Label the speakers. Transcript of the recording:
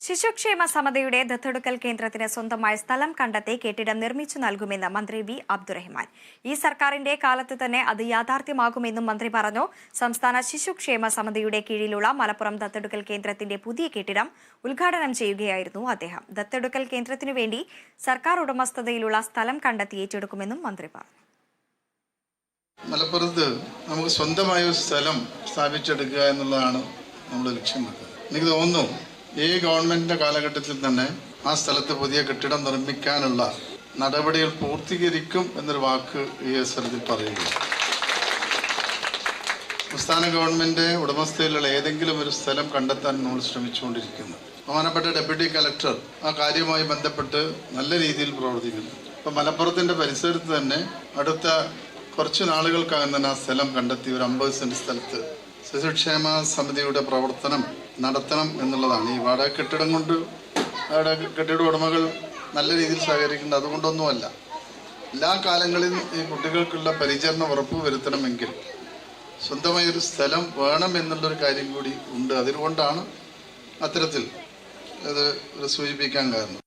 Speaker 1: ശിശുക്ഷേമ സമിതിയുടെ ദത്തെടുക്കൽ കേന്ദ്രത്തിന് സ്വന്തമായ സ്ഥലം കണ്ടെത്തി കെട്ടിടം നിർമ്മിച്ചു നൽകുമെന്ന് മന്ത്രി വി അബ്ദുറഹിമാൻ. ഈ സർക്കാരിന്റെ കാലത്ത് തന്നെ അത് യാഥാർത്ഥ്യമാകുമെന്നും മന്ത്രി പറഞ്ഞു. സംസ്ഥാന ശിശുക്ഷേമ സമിതിയുടെ കീഴിലുള്ള മലപ്പുറം ദത്തെടുക്കൽ കേന്ദ്രത്തിന്റെ പുതിയ കെട്ടിടം ഉദ്ഘാടനം ചെയ്യുകയായിരുന്നു അദ്ദേഹം. ദത്തെടുക്കൽ കേന്ദ്രത്തിനു വേണ്ടി സർക്കാർ ഉടമസ്ഥതയിലുള്ള സ്ഥലം കണ്ടെത്തി ഏറ്റെടുക്കുമെന്നും മന്ത്രി പറഞ്ഞു.
Speaker 2: മലപ്പുറത്ത് നമുക്ക് സ്വന്തമായ ഒരു സ്ഥലം സ്ഥാപിച്ചെടുക്കുക എന്നുള്ളതാണ് നമ്മൾ ലക്ഷ്യം വെക്കുന്നത്. എനിക്ക് തോന്നുന്നു ഈ ഗവൺമെന്റിന്റെ കാലഘട്ടത്തിൽ തന്നെ ആ സ്ഥലത്ത് പുതിയ കെട്ടിടം നിർമ്മിക്കാനുള്ള നടപടികൾ പൂർത്തീകരിക്കും എന്നൊരു വാക്ക് ഈ അവസരത്തിൽ പറയുകയാണ്. സംസ്ഥാന ഗവൺമെന്റ് ഉടമസ്ഥയിലുള്ള ഏതെങ്കിലും ഒരു സ്ഥലം കണ്ടെത്താൻ നമ്മൾ ശ്രമിച്ചുകൊണ്ടിരിക്കുന്നു. ബഹുമാനപ്പെട്ട ഡെപ്യൂട്ടി കളക്ടർ ആ കാര്യവുമായി ബന്ധപ്പെട്ട് നല്ല രീതിയിൽ പ്രവർത്തിക്കുന്നു. ഇപ്പം മലപ്പുറത്തിന്റെ പരിസരത്ത് തന്നെ അടുത്ത കുറച്ച് നാളുകൾക്കകം തന്നെ ആ സ്ഥലം കണ്ടെത്തി ഒരു 50 സെന്റ് സ്ഥലത്ത് ശിശുക്ഷേമ സമിതിയുടെ പ്രവർത്തനം നടത്തണം എന്നുള്ളതാണ്. ഈ വാടക കെട്ടിടം കൊണ്ട് കെട്ടിട ഉടമകൾ നല്ല രീതിയിൽ സഹകരിക്കേണ്ടത് അതുകൊണ്ടൊന്നുമല്ല. എല്ലാ കാലങ്ങളിലും ഈ കുട്ടികൾക്കുള്ള പരിചരണം ഉറപ്പ് വരുത്തണമെങ്കിൽ സ്വന്തമായൊരു സ്ഥലം വേണം എന്നുള്ളൊരു കാര്യം കൂടി ഉണ്ട്. അതുകൊണ്ടാണ് അത്തരത്തിൽ അത് സൂചിപ്പിക്കാൻ കാരണം.